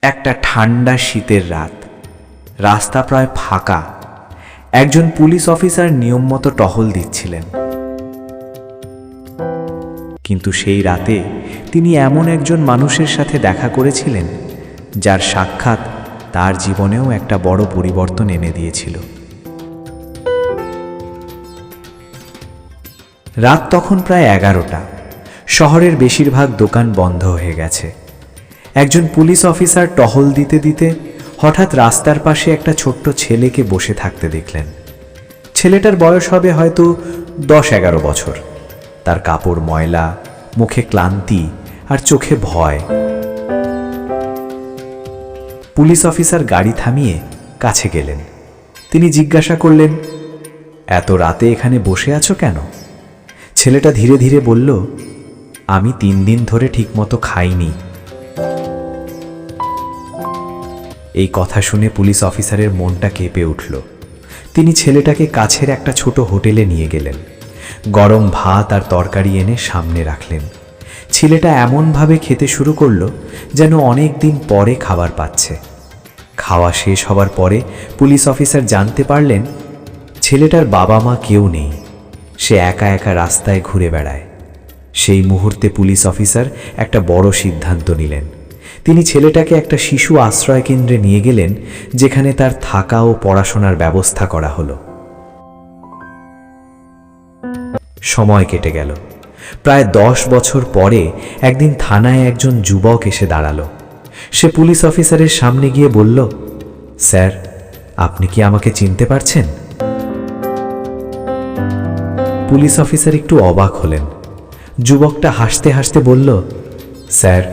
একটা ঠান্ডা শীতের রাত, রাস্তা প্রায় ফাঁকা। একজন পুলিশ অফিসার নিয়ম মতো টহল দিচ্ছিলেন। কিন্তু সেই রাতে তিনি এমন একজন মানুষের সাথে দেখা করেছিলেন যার সাক্ষাৎ তার জীবনেও একটা বড় পরিবর্তন এনে দিয়েছিল। রাত তখন প্রায় 11টা। শহরের বেশিরভাগ দোকান বন্ধ হয়ে গেছে। একজন পুলিশ অফিসার টহল দিতে দিতে হঠাৎ রাস্তার পাশে একটা ছোট্ট ছেলেকে বসে থাকতে দেখলেন। ছেলেটার বয়স হবে হয়তো 10-11 বছর। তার কাপড় ময়লা, মুখে ক্লান্তি আর চোখে ভয়। পুলিশ অফিসার গাড়ি থামিয়ে কাছে গেলেন। তিনি জিজ্ঞাসা করলেন, এত রাতে এখানে বসে আছো কেন? ছেলেটা ধীরে ধীরে বলল, আমি 3 দিন ধরে ঠিকমতো খাইনি। এই কথা শুনে পুলিশ অফিসারের মনটা কেঁপে উঠল। তিনি ছেলেটাকে কাছের একটা ছোট হোটেলে নিয়ে গেলেন। গরম ভাত আর তরকারি এনে সামনে রাখলেন। ছেলেটা এমনভাবে খেতে শুরু করল যেন অনেক দিন পরে খাবার পাচ্ছে। খাওয়া শেষ হবার পরে পুলিশ অফিসার জানতে পারলেন ছেলেটার বাবা মা কেউ নেই। সে একা একা রাস্তায় ঘুরে বেড়ায়। সেই মুহূর্তে পুলিশ অফিসার একটা বড় সিদ্ধান্ত নিলেন। তিনি ছেলেটাকে একটা শিশু আশ্রয় কেন্দ্রে নিয়ে গেলেন, যেখানে তার থাকা ও পড়াশোনার ব্যবস্থা করা হলো। সময় কেটে গেল। প্রায় 10 বছর পরে একদিন থানায় একজন যুবক এসে দাঁড়ালো। সে পুলিশ অফিসারের সামনে গিয়ে বলল, স্যার, আপনি কি আমাকে চিনতে পারছেন? পুলিশ অফিসার একটু অবাক হলেন। যুবকটা হাসতে হাসতে বলল, স্যার,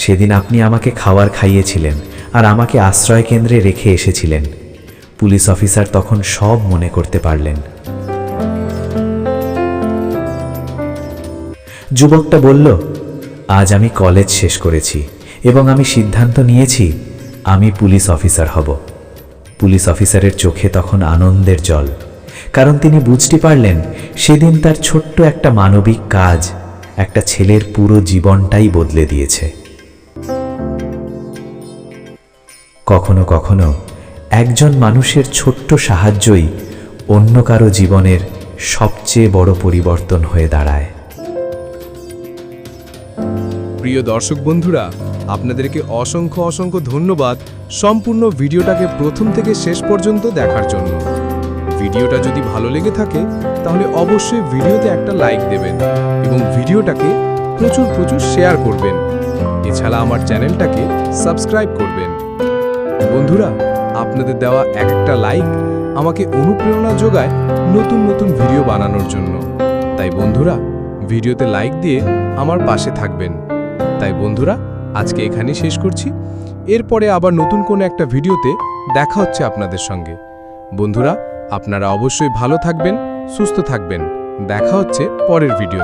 সেদিন আপনি আমাকে খাবার খাইয়েছিলেন আর আমাকে আশ্রয় কেন্দ্রে রেখে এসেছিলেন। পুলিশ অফিসার তখন সব মনে করতে পারলেন। যুবকটা বলল, আজ আমি কলেজ শেষ করেছি এবং আমি সিদ্ধান্ত নিয়েছি আমি পুলিশ অফিসার হব। পুলিশ অফিসারের চোখে তখন আনন্দের জল, কারণ তিনি বুঝতে পারলেন সেদিন তার ছোট্ট একটা মানবিক কাজ একটা ছেলের পুরো জীবনটাই বদলে দিয়েছে। কখনো কখনো একজন মানুষের ছোট্ট সাহায্যই অন্য কারো জীবনের সবচেয়ে বড় পরিবর্তন হয়ে দাঁড়ায়। প্রিয় দর্শক বন্ধুরা, আপনাদেরকে অসংখ্য অসংখ্য ধন্যবাদ সম্পূর্ণ ভিডিওটাকে প্রথম থেকে শেষ পর্যন্ত দেখার জন্য। ভিডিওটা যদি ভালো লেগে থাকে তাহলে অবশ্যই ভিডিওতে একটা লাইক দেবেন এবং ভিডিওটাকে প্রচুর প্রচুর শেয়ার করবেন। এছাড়া আমার চ্যানেলটাকে সাবস্ক্রাইব করবেন। বন্ধুরা, আপনাদের দেওয়া একটা লাইক আমাকে অনুপ্রেরণা যোগায় নতুন নতুন ভিডিও বানানোর জন্য। তাই বন্ধুরা, ভিডিওতে লাইক দিয়ে আমার পাশে থাকবেন। তাই বন্ধুরা, আজকে এখানেই শেষ করছি। এরপরে আবার নতুন কোনো একটা ভিডিওতে দেখা হচ্ছে আপনাদের সঙ্গে। বন্ধুরা, আপনারা অবশ্যই ভালো থাকবেন, সুস্থ থাকবেন। দেখা হচ্ছে পরের ভিডিও।